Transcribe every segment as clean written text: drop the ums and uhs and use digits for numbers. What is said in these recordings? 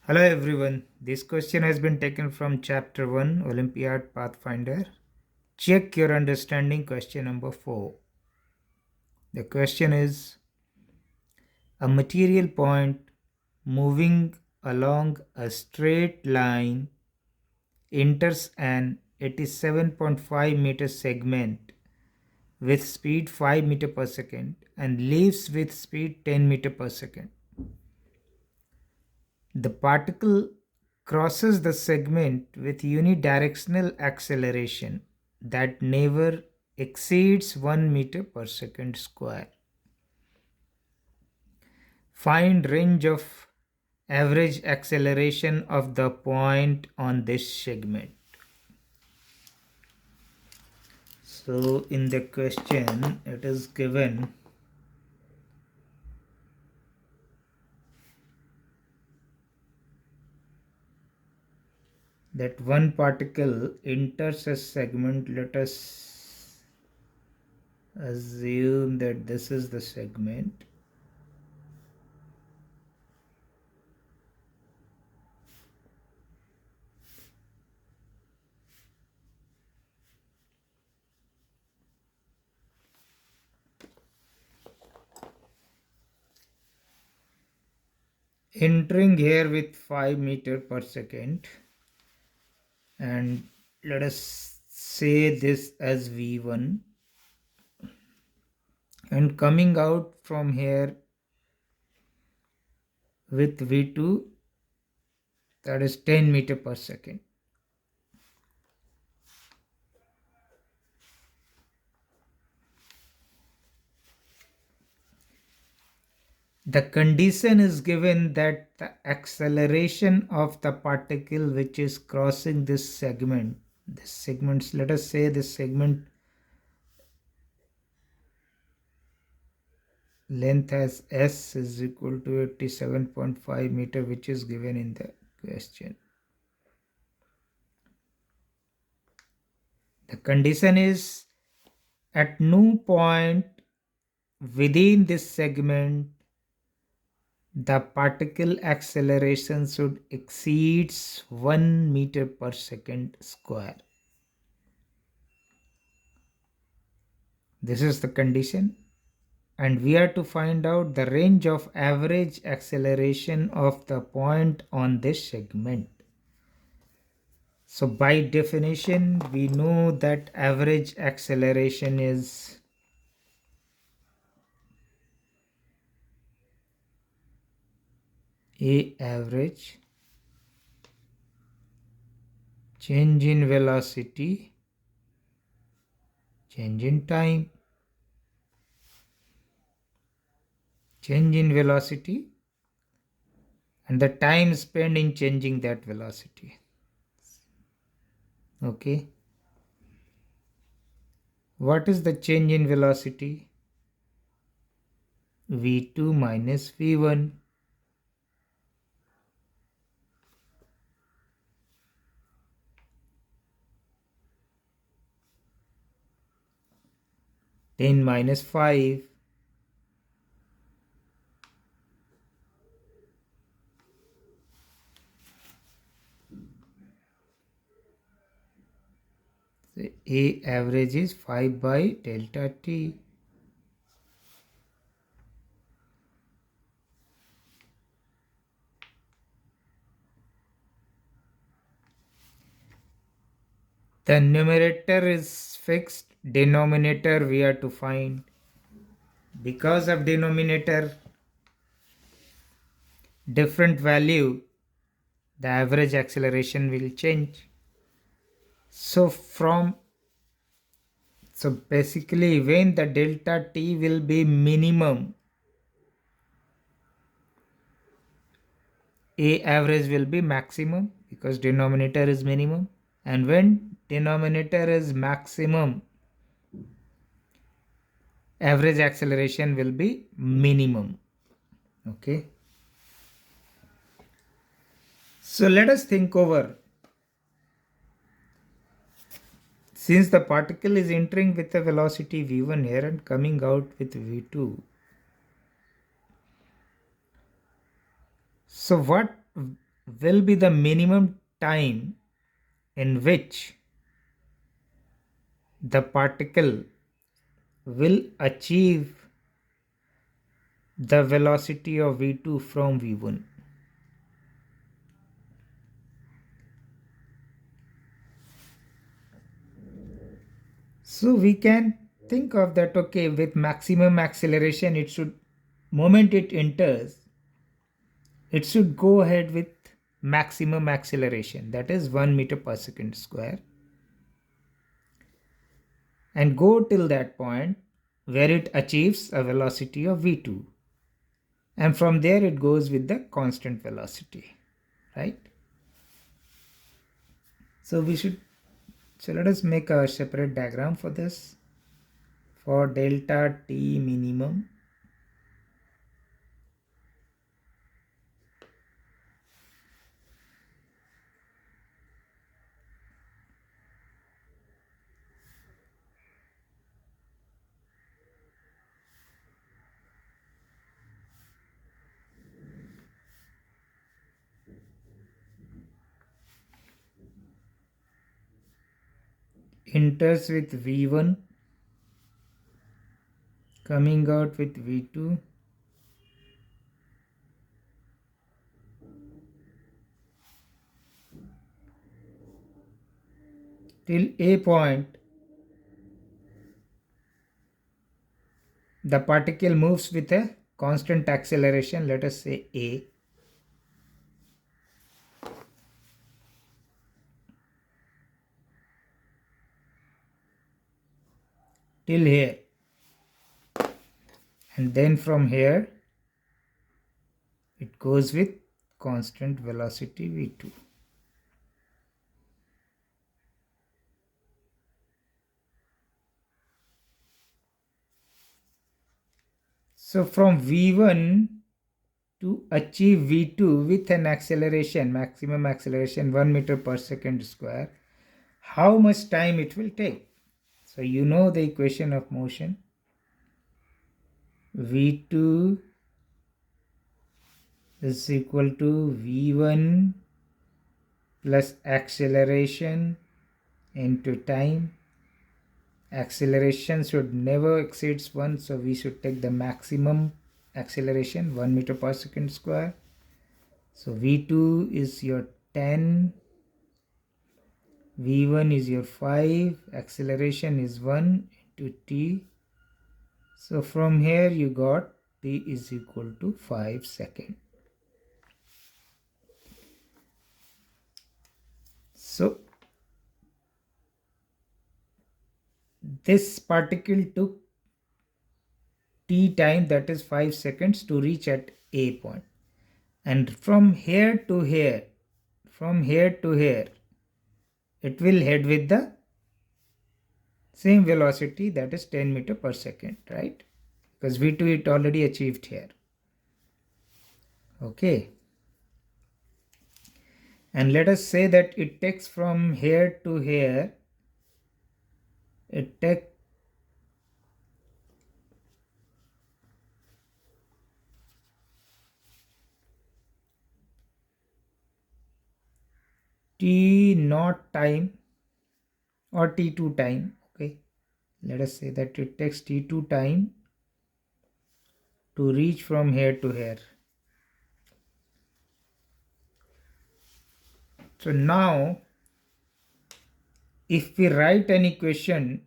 Hello everyone. This question has been taken from Chapter 1 Olympiad Pathfinder. Check your understanding. Question number 4. The question is, a material point moving along a straight line enters an 87.5 meter segment with speed 5 meter per second and leaves with speed 10 meter per second. The particle crosses the segment with unidirectional acceleration that never exceeds 1 meter per second square. Find range of average acceleration of the point on this segment. So in the question it is given that one particle enters a segment. Let us assume that this is the segment. Entering here with 5 meter per second, and let us say this as V1, and coming out from here with V2, that is 10 meter per second. The condition is given that the acceleration of the particle which is crossing this segment, let us say this segment length as S is equal to 87.5 meter, which is given in the question. The condition is at no point within this segment the particle acceleration should exceeds 1 meter per second square. This is the condition, and we are to find out the range of average acceleration of the point on this segment. So by definition we know that average acceleration is A average, change in velocity, change in time, change in velocity, and the time spent in changing that velocity. Okay. What is the change in velocity? V2 minus V1. Ten minus 5. So A average is 5 by delta T. The numerator is fixed, denominator we are to find. Because of denominator different value, the average acceleration will change. So basically when the delta T will be minimum, A average will be maximum because denominator is minimum, and when denominator is maximum, average acceleration will be minimum. Okay. So let us think over. Since the particle is entering with a velocity v1 here and coming out with v2, so what will be the minimum time in which the particle will achieve the velocity of v2 from v1. So we can think of that, okay, with maximum acceleration, it should, moment it enters, it should go ahead with maximum acceleration, that is 1 meter per second square, and go till that point where it achieves a velocity of v2. And from there it goes with the constant velocity, right? So let us make a separate diagram for this. For delta t minimum, enters with v1, coming out with v2, till a point the particle moves with a constant acceleration, let us say a, till here, and then from here it goes with constant velocity v2. So from v1 to achieve v2 with an acceleration, maximum acceleration 1 meter per second square, how much time it will take? So you know the equation of motion, v2 is equal to v1 plus acceleration into time. Acceleration should never exceeds 1, so we should take the maximum acceleration 1 meter per second square. So v2 is your 10, v1 is your 5, acceleration is 1 into t. So from here you got t is equal to 5 seconds. So this particle took t time, that is 5 seconds, to reach at a point. And from here to here, it will head with the same velocity, that is 10 meter per second, right? Because v2 it already achieved here. Okay. And let us say that it takes from here to here, it takes t naught time or t2 time. Okay, let us say that it takes t2 time to reach from here to here. So now if we write an equation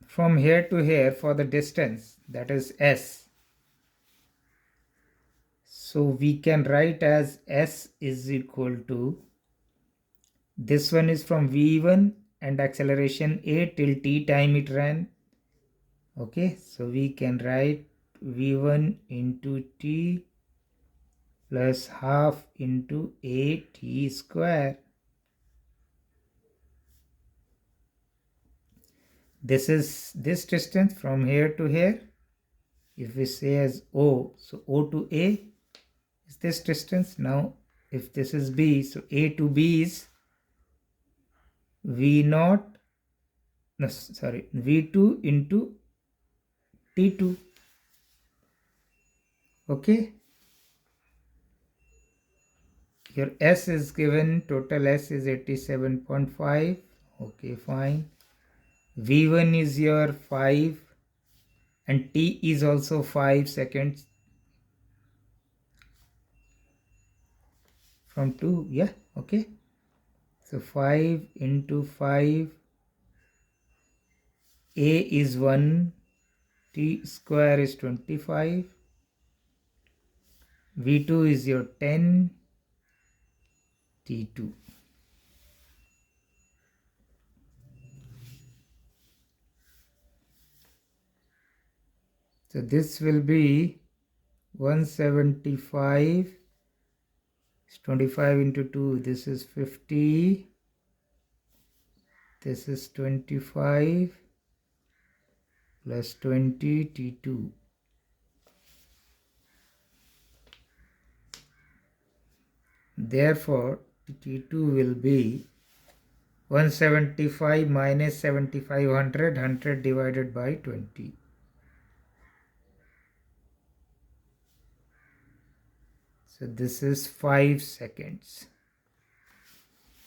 from here to here for the distance, that is s, so we can write as s is equal to, this one is from v1 and acceleration a till t time it ran. Okay, so we can write v1 into t plus half into a t square. This is this distance from here to here. If we say as O, so O to A is this distance. Now if this is B, so A to B is V naught, no sorry, V2 into T2. Okay. your S is given, total S is 87.5. Okay, fine. V1 is your 5 and T is also 5 seconds from 2. Yeah, okay. So 5 into 5, A is 1, T square is 25, V2 is your 10, T2. So this will be 175, 25 into 2, this is 50, this is 25 plus 20, T2. Therefore, T2 will be 175 minus 7500, 100 divided by 20. So this is 5 seconds.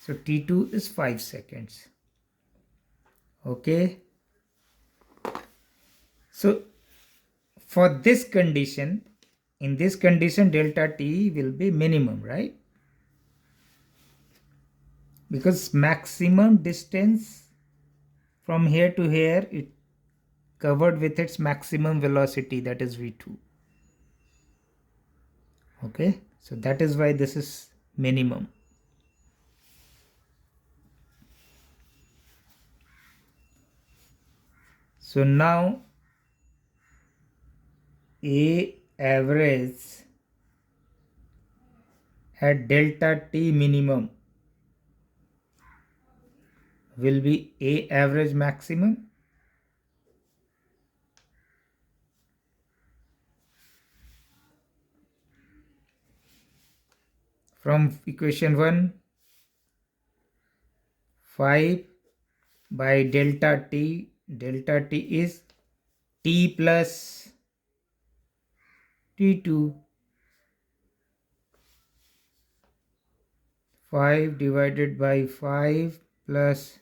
So T2 is 5 seconds. Okay. So for this condition, in this condition, delta T will be minimum, right? Because maximum distance from here to here, it covered with its maximum velocity, that is V2. Okay, so that is why this is minimum. So now A average at delta T minimum will be A average maximum from equation 1, 5 by delta T. Delta T is T plus T2. 5 divided by 5 plus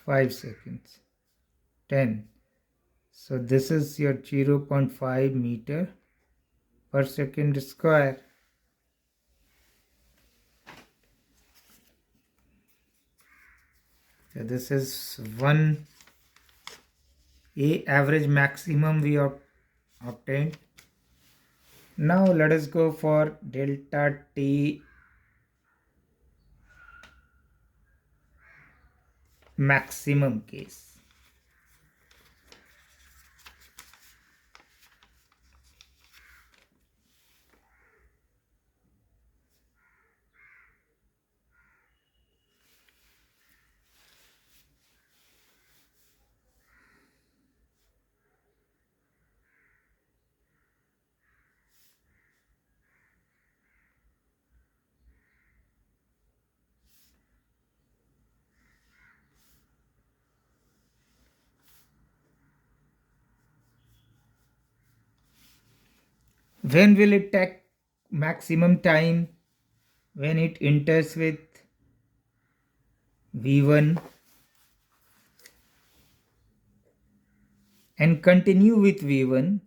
5 seconds, 10. So this is your 0.5 meter per second square. So this is 1 A average maximum we obtained. Now let us go for delta T maximum case. When will it take maximum time? When it enters with V1 and continue with V1,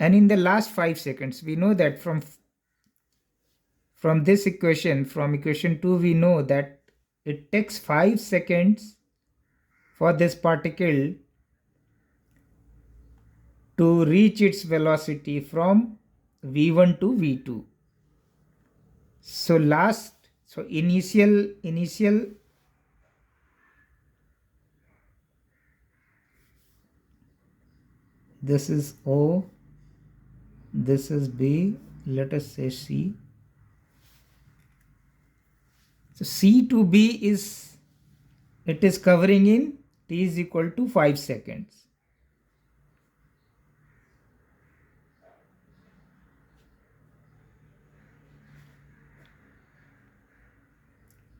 and in the last 5 seconds we know that from this equation, from equation 2, we know that it takes 5 seconds for this particle to reach its velocity from V1 to V2. So initial this is O, this is B, let us say C. So C to B is, it is covering in T is equal to 5 seconds.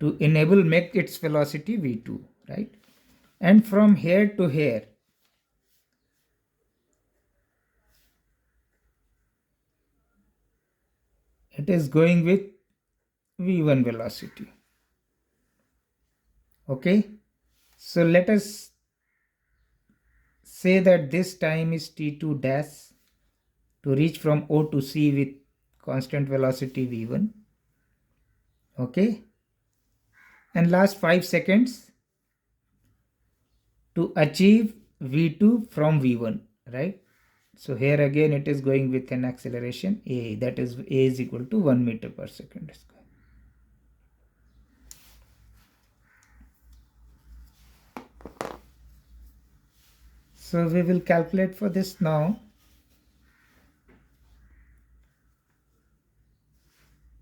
To enable make its velocity V2, right? And from here to here, it is going with v1 velocity. Okay, so let us say that this time is t2 dash to reach from O to C with constant velocity v1. Okay, and last 5 seconds to achieve v2 from v1, right? So here again it is going with an acceleration a, that is a is equal to 1 meter per second square. So we will calculate for this now.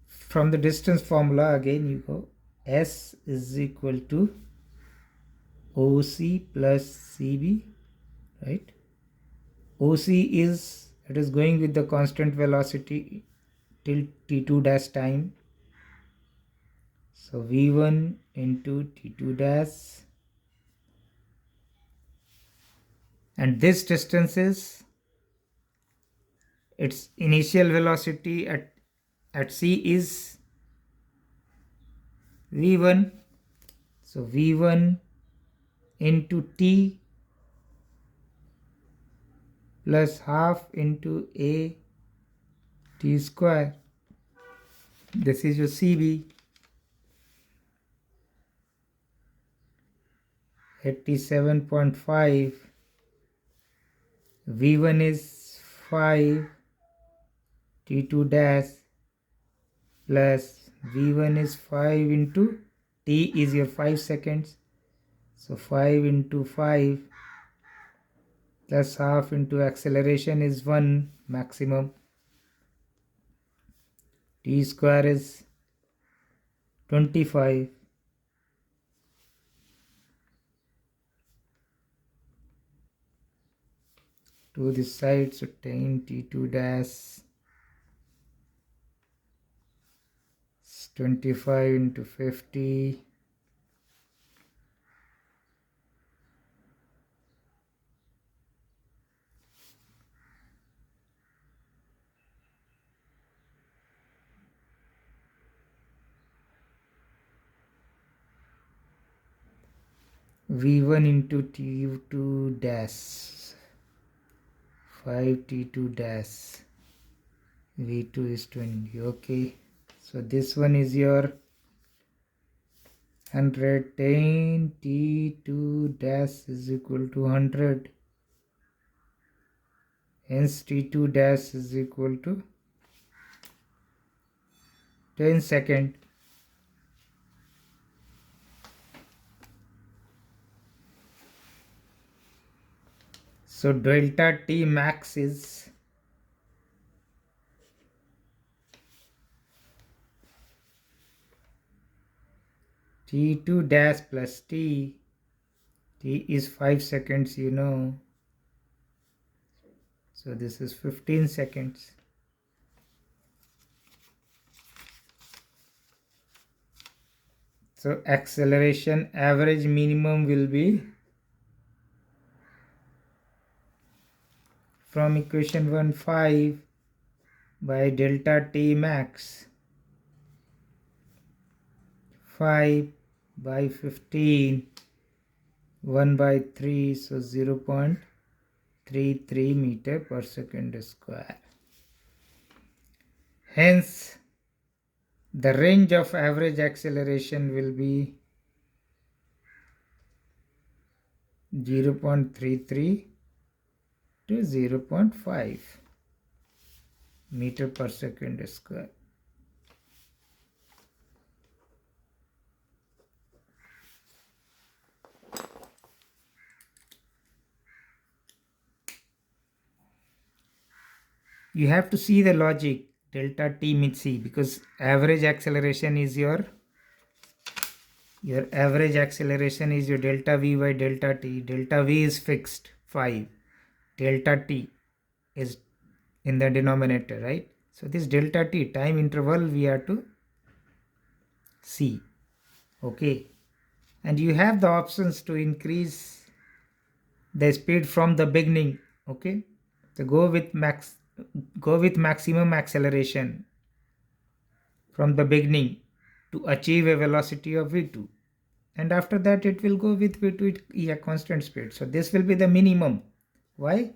From the distance formula again you go, S is equal to OC plus CB, right? OC is, it is going with the constant velocity till T2 dash time. So V1 into T2 dash, and this distance is its initial velocity at C is V1. So V1 into T plus half into A T square. This is your CB. 87.5. V1 is 5 T2 dash plus V1 is 5 into T is your 5 seconds. So 5 into 5 plus half into acceleration is 1 maximum. T square is 25. To this side, so 10 T2 dash 25 into 50. V1 into T2 dash 5 T2 dash V2 is 20. Okay, so this one is your 110 T2 dash is equal to 100. Hence T2 dash is equal to 10 second. So delta T max is T2 dash plus T. T is 5 seconds, you know. So this is 15 seconds. So acceleration average minimum will be from equation 1 5 by delta T max 5 by 15 1 by 3, so 0.33 meter per second square. Hence the range of average acceleration will be 0.33 to 0.5 meter per second square. You have to see the logic. Delta T means C, because average acceleration is your average acceleration is your delta V by delta T. Delta V is fixed 5. Delta T is in the denominator, right? So this delta T time interval we have to see. Okay, and you have the options to increase the speed from the beginning. Okay, so go with maximum acceleration. from the beginning to achieve a velocity of v2, and after that it will go with v2 at a constant speed. So this will be the minimum. Why?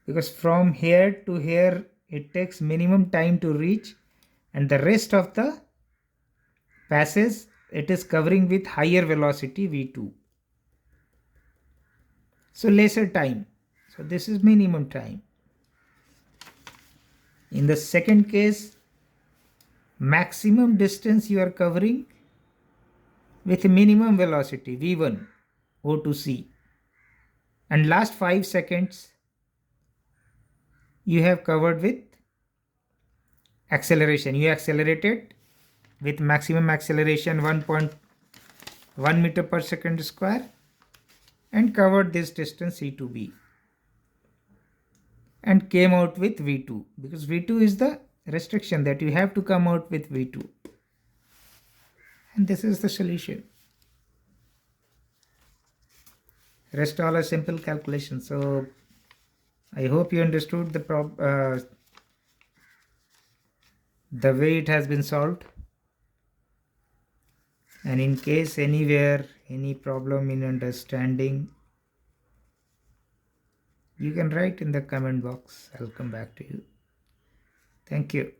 Because from here to here it takes minimum time to reach, and the rest of the passage it is covering with higher velocity v2, so lesser time. So this is minimum time. In the second case, maximum distance you are covering with minimum velocity v1 o to c, and last 5 seconds you have covered with acceleration. You accelerated with maximum acceleration 1.1 meter per second square and covered this distance c to b and came out with v2, because v2 is the restriction that you have to come out with v2, and this is the solution. Rest all are simple calculations. So I hope you understood the way it has been solved, and in case anywhere any problem in understanding, you can write in the comment box. I'll come back to you. Thank you.